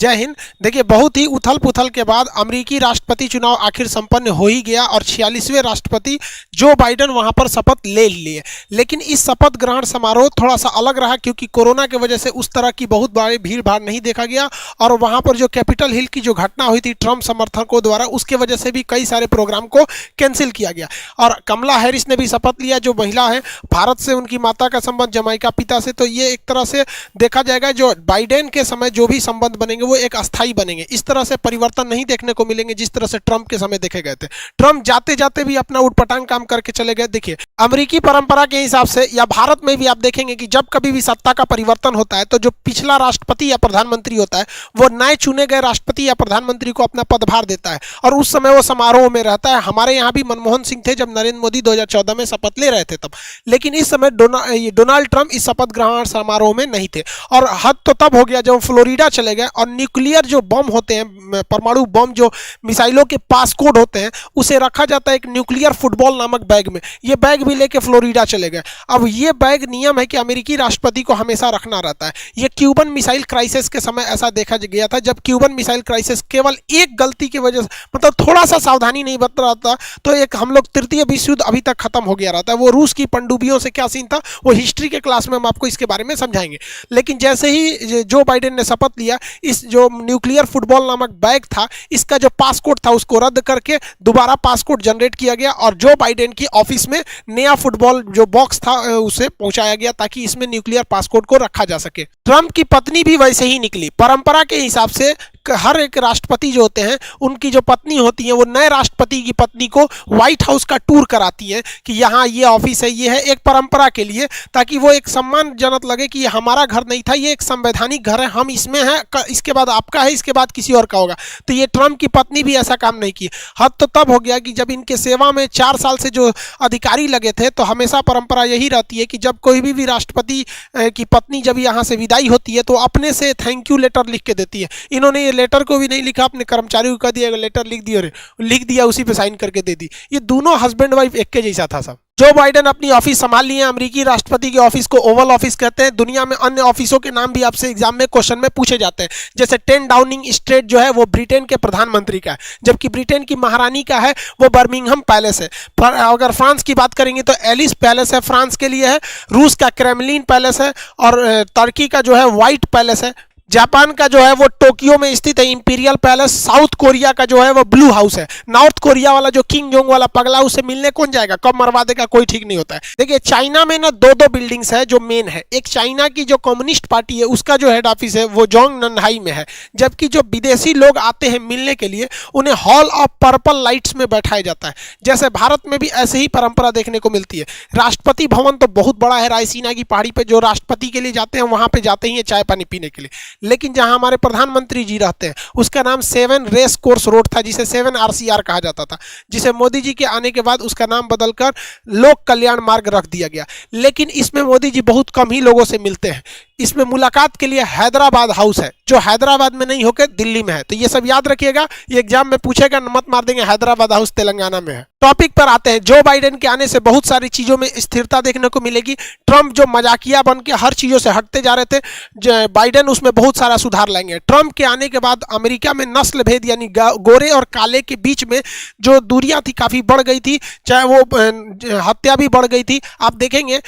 जय हिंद। देखिए, बहुत ही उथल पुथल के बाद अमेरिकी राष्ट्रपति चुनाव आखिर संपन्न हो ही गया और 46वें राष्ट्रपति जो बाइडेन वहां पर शपथ ले लिए। लेकिन इस शपथ ग्रहण समारोह थोड़ा सा अलग रहा क्योंकि कोरोना की वजह से उस तरह की बहुत बड़ी भीड़ भाड़ नहीं देखा गया और वहां पर जो कैपिटल हिल की जो घटना हुई थी ट्रंप समर्थकों द्वारा, उसके वजह से भी कई सारे प्रोग्राम को कैंसिल किया गया। और कमला हैरिस ने भी शपथ लिया, जो महिला है, भारत से उनकी माता का संबंध, जमाइका पिता से। तो ये एक तरह से देखा जाएगा जो बाइडेन के समय जो भी संबंध बनेंगे वो एक अस्थाई बनेंगे। इस तरह से परिवर्तन नहीं देखने को मिलेंगे जिस तरह से ट्रंप के समय देखे गए थे। ट्रंप जाते जाते भी अपना उटपटांग काम करके चले गए। देखिए, अमेरिकी परंपरा के हिसाब से या भारत में भी आप देखेंगे कि जब कभी भी सत्ता का परिवर्तन होता है तो जो पिछला राष्ट्रपति या प्रधानमंत्री होता है वो नए चुने गए राष्ट्रपति या प्रधानमंत्री को अपना पदभार देता है और उस समय वो समारोह में रहता है। हमारे यहाँ भी मनमोहन सिंह थे जब नरेंद्र मोदी 2014 में शपथ ले रहे थे तब, लेकिन इस समय डोनाल्ड ट्रंप इस शपथ ग्रहण समारोह में नहीं थे। और हद तो तब हो गया जब फ्लोरिडा चले गए और न्यूक्लियर जो बम होते हैं, परमाणु बम जो मिसाइलों के पासकोड होते हैं, उसे रखा जाता है एक न्यूक्लियर फुटबॉल नामक बैग में। ये बैग भी लेके फ्लोरिडा चले गए। अब ये बैग नियम है कि अमेरिकी राष्ट्रपति को हमेशा रखना रहता है। ये क्यूबन मिसाइल क्राइसिस के समय ऐसा देखा गया था जब क्यूबन मिसाइल क्राइसिस केवल एक गलती की वजह से, मतलब थोड़ा सा सावधानी नहीं बरत रहा था तो एक हम लोग तृतीय विश्व युद्ध अभी तक खत्म हो गया रहता है। वो रूस की पनडुब्बियों से क्या सीन था वो हिस्ट्री के क्लास में हम आपको इसके बारे में समझाएंगे। लेकिन जैसे ही जो बाइडेन ने शपथ लिया, इस जो न्यूक्लियर फुटबॉल नामक बैग था, इसका जो पासकोड था उसको रद्द करके दोबारा पासकोड जनरेट किया गया और जो बाइडेन की ऑफिस में नया फुटबॉल जो बॉक्स था उसे पहुंचाया गया ताकि इसमें न्यूक्लियर पासकोड को रखा जा सके। ट्रंप की पत्नी भी वैसे ही निकली। परंपरा के हिसाब से हर एक राष्ट्रपति जो होते हैं उनकी जो पत्नी होती है वो नए राष्ट्रपति की पत्नी को व्हाइट हाउस का टूर कराती है कि यहाँ ये ऑफिस है, ये है, एक परंपरा के लिए, ताकि वो एक सम्मानजनक लगे कि ये हमारा घर नहीं था, ये एक संवैधानिक घर है, हम इसमें हैं, इसके बाद आपका है, इसके बाद किसी और का होगा। तो ये ट्रंप की पत्नी भी ऐसा काम नहीं की। हद तो तब हो गया कि जब इनके सेवा में 4 साल से जो अधिकारी लगे थे तो हमेशा परंपरा यही रहती है कि जब कोई भी राष्ट्रपति की पत्नी जब यहाँ से विदाई होती है तो अपने से थैंक यू लेटर लिख के देती है। इन्होंने ये लेटर को भी नहीं लिखा, अपने कर्मचारी को कह दिया लेटर लिख दिया, उसी पे साइन करके दे दी। ये दोनों हस्बैंड वाइफ एक के जैसा था सब। जो बाइडेन अपनी ऑफिस संभाल लिए, अमेरिकी राष्ट्रपति के ऑफिस को ओवल ऑफिस कहते हैं। दुनिया में अन्य ऑफिसों के नाम भी आपसे एग्जाम में क्वेश्चन में पूछे जाते हैं, जैसे 10 डाउनिंग स्ट्रीट जो है वो ब्रिटेन के प्रधानमंत्री का है, जबकि ब्रिटेन की महारानी का है वो बर्मिंघम पैलेस है। अगर फ्रांस की बात करेंगे तो एलिस पैलेस है, फ्रांस के लिए है। रूस का क्रेमलिन पैलेस है और तुर्की का जो है व्हाइट पैलेस है। जापान का जो है वो टोक्यो में स्थित है इंपीरियल पैलेस। साउथ कोरिया का जो है वो ब्लू हाउस है। नॉर्थ कोरिया वाला जो किंग जोंग वाला पगला, उससे मिलने कौन जाएगा, कब मरवा देगा कोई ठीक नहीं होता है। देखिए, चाइना में ना 2 बिल्डिंग्स है जो मेन है। एक चाइना की जो कम्युनिस्ट पार्टी है उसका जो हेड ऑफिस है वो जोंग ननहाई में है, जबकि जो विदेशी लोग आते हैं मिलने के लिए उन्हें हॉल ऑफ पर्पल लाइट्स में बैठाया जाता है। जैसे भारत में भी ऐसे ही परंपरा देखने को मिलती है। राष्ट्रपति भवन तो बहुत बड़ा है, रायसीना की पहाड़ी पर जो राष्ट्रपति के लिए जाते हैं वहां पर जाते ही चाय पानी पीने के लिए। लेकिन जहां हमारे प्रधानमंत्री जी रहते हैं उसका नाम 7 रेस कोर्स रोड था, जिसे 7 RCR कहा जाता था, जिसे मोदी जी के आने के बाद उसका नाम बदलकर लोक कल्याण मार्ग रख दिया गया। लेकिन इसमें मोदी जी बहुत कम ही लोगों से मिलते हैं। इसमें मुलाकात के लिए हैदराबाद हाउस है जो हैदराबाद में नहीं होकर दिल्ली में है। तो ये सब याद रखिएगा, ये एग्जाम में पूछेगा, मत मार देंगे हैदराबाद हाउस तेलंगाना में है। टॉपिक पर आते हैं। जो बाइडेन के आने से बहुत सारी चीजों में स्थिरता देखने को मिलेगी। ट्रंप जो मजाकिया बन के हर चीजों से हटते जा रहे थे, बाइडेन उसमें बहुत सारा सुधार लाएंगे। ट्रंप के आने के बाद अमेरिका में नस्ल भेद यानी गोरे और काले के बीच में जो दूरियां थी काफी बढ़ गई थी, चाहे वो हत्या भी बढ़ गई थी। आप देखेंगे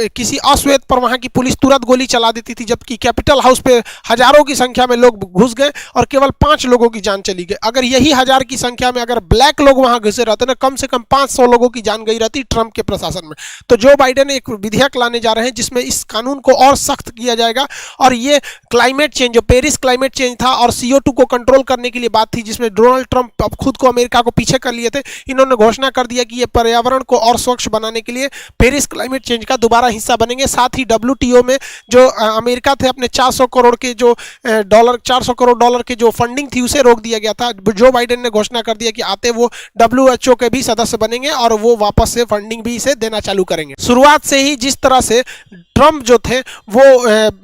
किसी अश्वेत पर वहां की पुलिस तुरंत गोली चला देती थी, जबकि कैपिटल हाउस पे हजारों की संख्या में लोग घुस गए और केवल 5 लोगों की जान चली गई। अगर यही 1000 की संख्या में अगर ब्लैक लोग वहां घुसे रहते ना, कम से कम 500 लोगों की जान गई रहती ट्रंप के प्रशासन में। तो जो बाइडेन एक विधेयक लाने जा रहे हैं जिसमें इस कानून को और सख्त किया जाएगा और ये क्लाइमेट चेंज, जो पेरिस क्लाइमेट चेंज था और CO2 को कंट्रोल करने के लिए बात थी, जिसमें डोनाल्ड ट्रंप अब खुद को अमेरिका को पीछे कर लिए थे। इन्होंने घोषणा कर दिया कि ये पर्यावरण को और स्वच्छ बनाने के लिए पेरिस क्लाइमेट चेंज का दोबारा हिस्सा बनेंगे। साथ ही WTO में जो अमेरिका थे अपने 400 करोड़ के जो $400 करोड़ की जो फंडिंग थी उसे रोक दिया गया था। जो बाइडेन ने घोषणा कर दिया कि आते वो WHO के भी सदस्य बनेंगे और वो वापस से फंडिंग भी इसे देना चालू करेंगे। शुरुआत से ही जिस तरह से ट्रंप जो थे वो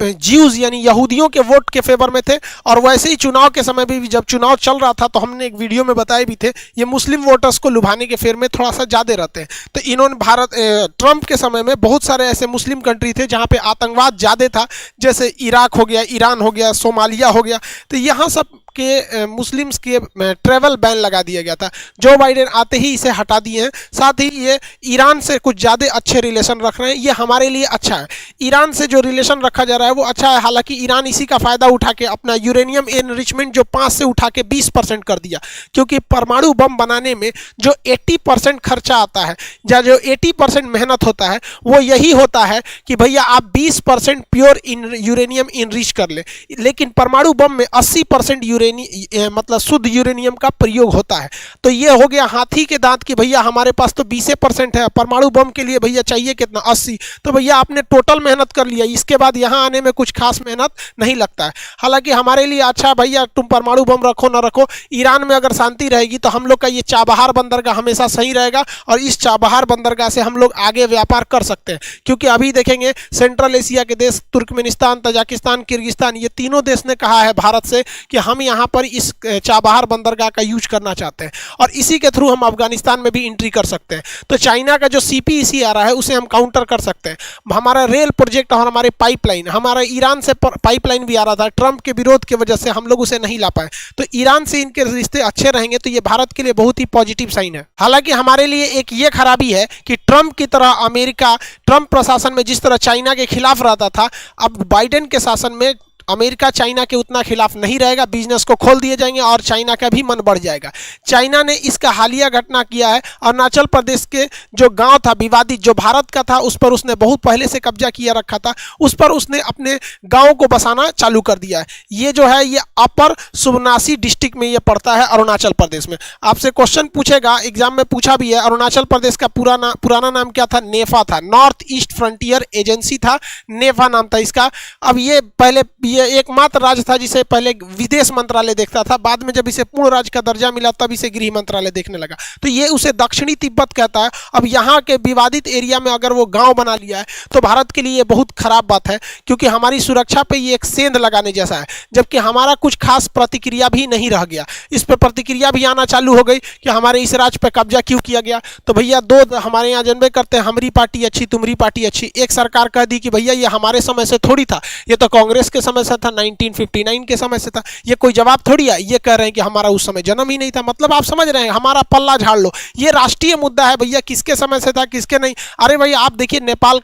ज्यूज यानी यहूदियों के वोट के फेवर में थे और वैसे ही चुनाव के समय भी जब चुनाव चल रहा था तो हमने एक वीडियो में बताए भी थे, ये मुस्लिम वोटर्स को लुभाने के फेर में थोड़ा सा ज्यादा रहते हैं। तो इन्होंने ट्रंप के समय में बहुत सारे ऐसे मुस्लिम कंट्री थे जहां पे आतंकवाद ज़्यादा था, जैसे इराक हो गया, ईरान हो गया, सोमालिया हो गया, तो यहाँ सब के मुस्लिम्स के ट्रैवल बैन लगा दिया गया था। जो बाइडेन आते ही इसे हटा दिए हैं। साथ ही ये ईरान से कुछ ज़्यादा अच्छे रिलेशन रख रहे हैं, ये हमारे लिए अच्छा है। ईरान से जो रिलेशन रखा जा रहा है वो अच्छा है, हालांकि ईरान इसी का फ़ायदा उठा के अपना यूरेनियम एनरिचमेंट जो 5 से उठा के 20% कर दिया, क्योंकि परमाणु बम बनाने में जो 80% खर्चा आता है या जो 80% मेहनत होता है वो यही होता है कि भैया आप 20% प्योर यूरेनियम इनरिच कर ले, लेकिन परमाणु बम में 80% मतलब शुद्ध यूरेनियम का प्रयोग होता है। तो ये हो गया हाथी के दांत कि भैया हमारे पास तो 20% है, परमाणु बम के लिए भैया चाहिए कितना 80, तो भैया आपने टोटल मेहनत कर लिया, इसके बाद यहाँ आने में कुछ खास मेहनत नहीं लगता है। हालांकि हमारे लिए अच्छा भैया तुम परमाणु बम रखो ना रखो, ईरान में अगर शांति रहेगी तो हम लोग का ये चाबहार बंदरगाह हमेशा सही रहेगा और इस चाबहार बंदरगाह से हम लोग आगे व्यापार कर सकते हैं। क्योंकि अभी देखेंगे सेंट्रल एशिया के देश तुर्कमेनिस्तान, तजाकिस्तान, किर्गिस्तान, ये तीनों देश ने कहा है भारत से कि हम यहाँ पर इस चाबहार बंदरगाह का यूज करना चाहते हैं और इसी के थ्रू हम अफगानिस्तान में भी एंट्री कर सकते हैं। तो चाइना का जो CPEC आ रहा है उसे हम काउंटर कर सकते हैं। हमारा रेल प्रोजेक्ट और हमारे पाइपलाइन, हमारा ईरान से पाइपलाइन भी आ रहा था, ट्रंप के विरोध की वजह से हम लोग उसे नहीं ला पाए, तो ईरान से इनके रिश्ते अच्छे रहेंगे, तो ये भारत के लिए बहुत ही पॉजिटिव साइन है। हालांकि हमारे लिए एक ये खराबी है कि ट्रंप की तरह अमेरिका, ट्रंप प्रशासन में जिस तरह चाइना के खिलाफ रहता था, अब बाइडेन के शासन में अमेरिका चाइना के उतना खिलाफ नहीं रहेगा, बिजनेस को खोल दिए जाएंगे और चाइना का भी मन बढ़ जाएगा। चाइना ने इसका हालिया घटना किया है, अरुणाचल प्रदेश के जो गांव था विवादित, जो भारत का था, उस पर उसने बहुत पहले से कब्जा किया रखा था, उस पर उसने अपने गाँव को बसाना चालू कर दिया है। ये जो है ये अपर सुबनासी डिस्ट्रिक्ट में ये पड़ता है अरुणाचल प्रदेश में। आपसे क्वेश्चन पूछेगा, एग्जाम में पूछा भी है, अरुणाचल प्रदेश का पुराना नाम क्या था? नेफा था, नॉर्थ ईस्ट फ्रंटियर एजेंसी था, नेफा नाम था इसका। अब ये पहले ये एकमात्र राज्य था जिसे पहले विदेश मंत्रालय देखता था, बाद में जब इसे पूर्ण राज्य का दर्जा मिला तब इसे गृह मंत्रालय देखने लगा, तो ये उसे दक्षिणी तिब्बत कहता है। अब यहाँ के विवादित एरिया में अगर वो गांव बना लिया है तो भारत के लिए ये बहुत खराब बात है, क्योंकि हमारी सुरक्षा पे ये एक सेंध लगाने जैसा है, जबकि हमारा कुछ खास प्रतिक्रिया भी नहीं रह गया। इस पर प्रतिक्रिया भी आना चालू हो गई कि हमारे इस राज्य पर कब्जा क्यों किया गया। तो भैया दो हमारे यहाँ जनबे करते हैं, हमारी पार्टी अच्छी तुम्हारी पार्टी अच्छी। एक सरकार कह दी कि भैया ये हमारे समय से थोड़ी था, ये तो कांग्रेस के समय से था, 1959 के समय से था, ये कोई जवाब थोड़ी है। ये कह रहे हैं कि हमारा उस समय जन्म ही नहीं था, मतलब आप समझ रहे हैं, हमारा पल्ला झाड़ लो। ये राष्ट्रीय मुद्दा है भैया, किसके समय से था किसके नहीं। अरे भैया आप देखिए नेपाल,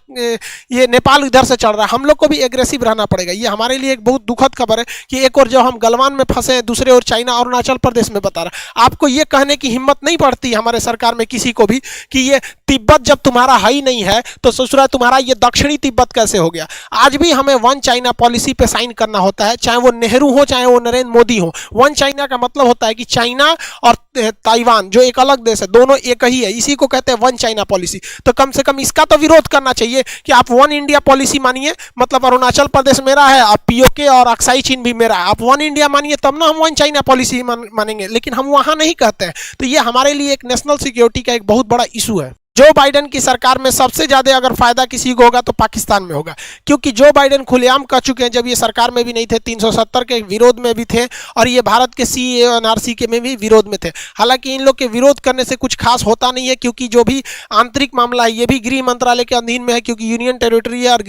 ये नेपाल इधर से चल रहा है, हम लोग को भी एग्रेसिव रहना पड़ेगा। ये हमारे लिए एक बहुत दुखद खबर है कि एक और जब हम गलवान में फंसे हैं, दूसरे ओर चाइना और अरुणाचल प्रदेश में बता रहा। आपको ये कहने की हिम्मत नहीं पड़ती हमारे सरकार में किसी को भी कि ये तिब्बत जब तुम्हारा है ही नहीं है तो ससुरा तुम्हारा ये दक्षिणी तिब्बत कैसे हो गया। आज भी हमें वन चाइना पॉलिसी पे साइन करना होता है, चाहे वो नेहरू हो चाहे वो नरेंद्र मोदी हो। वन चाइना का मतलब होता है कि चाइना और ताइवान जो एक अलग देश है, दोनों एक ही है, इसी को कहते हैं वन चाइना पॉलिसी। तो कम से कम इसका तो विरोध करना चाहिए कि आप वन इंडिया पॉलिसी मानिए, मतलब अरुणाचल प्रदेश मेरा है, आप POK और अक्साई चीन भी मेरा है, आप वन इंडिया मानिए, तब ना हम वन चाइना पॉलिसी मानेंगे। लेकिन हम वहां नहीं कहते हैं, तो ये हमारे लिए एक नेशनल सिक्योरिटी का एक बहुत बड़ा इशू है। जो बाइडेन की सरकार में सबसे ज्यादा अगर फायदा किसी को होगा तो पाकिस्तान में होगा, क्योंकि जो बाइडेन खुलेआम कह चुके हैं, जब ये सरकार में भी नहीं थे, 370 के विरोध में भी थे और ये भारत के CAA और NRC के में भी विरोध में थे। हालांकि इन लोग के विरोध करने से कुछ खास होता नहीं है, क्योंकि जो भी आंतरिक मामला है ये भी गृह मंत्रालय के अधीन में है, क्योंकि यूनियन टेरिटरी है और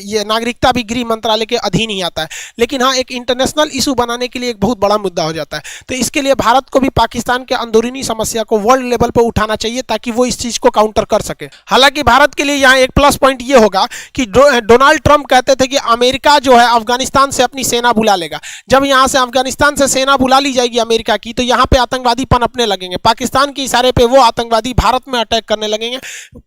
ये नागरिकता भी गृह मंत्रालय के अधीन ही आता है। लेकिन हाँ, एक इंटरनेशनल इशू बनाने के लिए एक बहुत बड़ा मुद्दा हो जाता है। तो इसके लिए भारत को भी पाकिस्तान के अंदरूनी समस्या को वर्ल्ड लेवल पर उठाना चाहिए, ताकि वो इस चीज को काउंटर कर सके। हालांकि भारत के लिए यहाँ एक प्लस पॉइंट ये होगा कि डोनाल्ड ट्रंप कहते थे कि अमेरिका जो है अफगानिस्तान से अपनी सेना बुला लेगा। जब यहाँ से अफगानिस्तान से सेना बुला ली जाएगी अमेरिका की, तो यहाँ पे आतंकवादी पनपने लगेंगे। पाकिस्तान के इशारे पे वो आतंकवादी भारत में अटैक करने लगेंगे।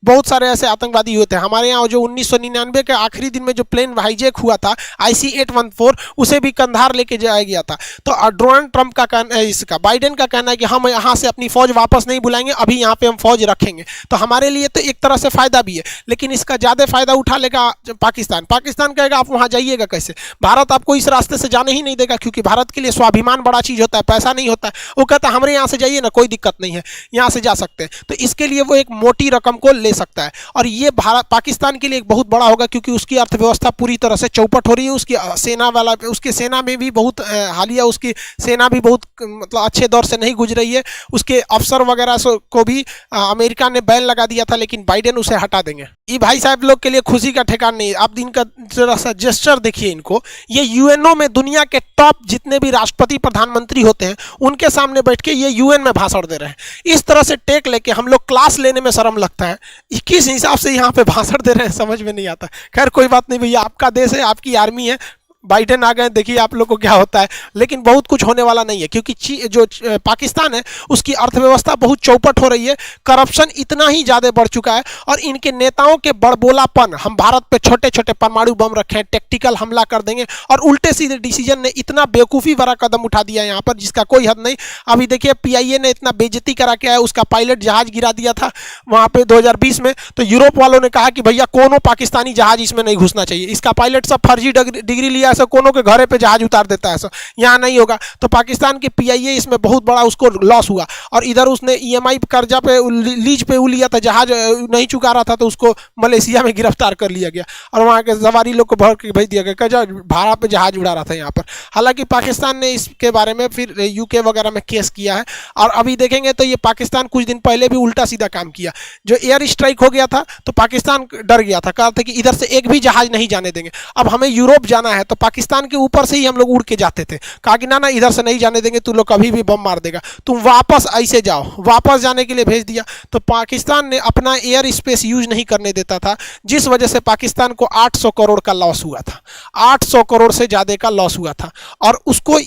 बहुत सारे ऐसे आतंकवादी हुए थे हमारे यहाँ। जो 1999 के आखिरी दिन में जो प्लेन हाईजैक हुआ था IC-814, उसे भी कंधार लेके जाया गया था। तो डोनाल्ड ट्रंप का कहना है, इसका बाइडेन का कहना है कि हम यहाँ से अपनी फौज वापस नहीं बुलाएंगे, अभी यहाँ पे हम फौज रखेंगे। तो हमारे लिए तो एक तरह से फायदा भी है, लेकिन इसका ज्यादा फायदा उठा लेगा पाकिस्तान। पाकिस्तान कहेगा आप वहां जाइएगा कैसे, भारत आपको इस रास्ते से जाने ही नहीं देगा, क्योंकि भारत के लिए स्वाभिमान बड़ा चीज होता है, पैसा नहीं होता है। वो कहता है हमारे यहाँ से जाइए ना, कोई दिक्कत नहीं है, यहाँ से जा सकते हैं। तो इसके लिए वो एक मोटी रकम को ले सकता है, और ये भारत पाकिस्तान के लिए एक बहुत बड़ा होगा, क्योंकि उसकी अर्थव्यवस्था पूरी तरह से चौपट हो रही है। उसकी सेना वाला, उसकी सेना में भी बहुत हालिया, उसकी सेना भी बहुत मतलब अच्छे दौर से नहीं गुजर रही है। उसके अफसर वगैरह को भी अमेरिका ने बैन लगा दिया था, लेकिन बाइडेन उसे हटा देंगे। ये भाई साहब लोग के लिए खुशी का ठिकाना नहीं। आप इनका जरा सा जेस्चर देखिए इनको। ये यूएनओ में दुनिया के टॉप जितने भी राष्ट्रपति प्रधानमंत्री होते हैं उनके सामने बैठ के ये यूएन में भाषण दे रहे हैं। इस तरह से टेक लेके हम लोग क्लास लेने में शर्म लगता है। किस हिसाब से यहाँ पे भाषण दे रहे हैं समझ में नहीं आता। खैर कोई बात नहीं भैया, आपका देश है, आपकी आर्मी है, बाइडेन आ गए, देखिए आप लोग को क्या होता है। लेकिन बहुत कुछ होने वाला नहीं है, क्योंकि जो पाकिस्तान है उसकी अर्थव्यवस्था बहुत चौपट हो रही है। करप्शन इतना ही ज़्यादा बढ़ चुका है और इनके नेताओं के बड़बोलापन, हम भारत पे छोटे छोटे परमाणु बम रखे हैं, टैक्टिकल हमला कर देंगे, और उल्टे सीधे डिसीजन ने इतना बेवकूफ़ी भरा कदम उठा दिया यहाँ पर जिसका कोई हद नहीं। अभी देखिए PIA ने इतना बेइज्जती करा के आया, उसका पायलट जहाज़ गिरा दिया था वहाँ पर 2020 में। तो यूरोप वालों ने कहा कि भैया कोनो पाकिस्तानी जहाज़ इसमें नहीं घुसना चाहिए, इसका पायलट सब फर्जी डिग्री लिया, ऐसा कोनो के घरे पे जहाज उतार देता है, ऐसा यहाँ नहीं होगा। तो पाकिस्तान की PIA इसमें बहुत बड़ा उसको लॉस हुआ। और इधर उसने EMI कर्जा पे लीज पे लिया था, जहाज नहीं चुका रहा था, तो उसको मलेशिया में गिरफ्तार कर लिया गया और वहाँ के सवारी लोग को भर के भेज दिया गया, भाड़ा पे जहाज उड़ा रहा था यहाँ पर। हालांकि पाकिस्तान ने इसके बारे में फिर UK वगैरह में केस किया है। और अभी देखेंगे तो ये पाकिस्तान कुछ दिन पहले भी उल्टा सीधा काम किया। जो एयर स्ट्राइक हो गया था तो पाकिस्तान डर गया था, कहा था कि इधर से एक भी जहाज नहीं जाने देंगे। अब हमें यूरोप जाना है तो पाकिस्तान के ऊपर से ही हम लोग उड़ के जाते थे, कहा कि ना इधर से नहीं जाने देंगे, तू लोग कभी भी बम मार देगा, तुम वापस ऐसे जाओ। वापस जाने के लिए भेज दिया। तो पाकिस्तान ने अपना एयर स्पेस यूज नहीं करने देता था, जिस वजह से पाकिस्तान को 800 करोड़ का लॉस हुआ था। 800 करोड़ से ज़्यादा का लॉस हुआ था और उसको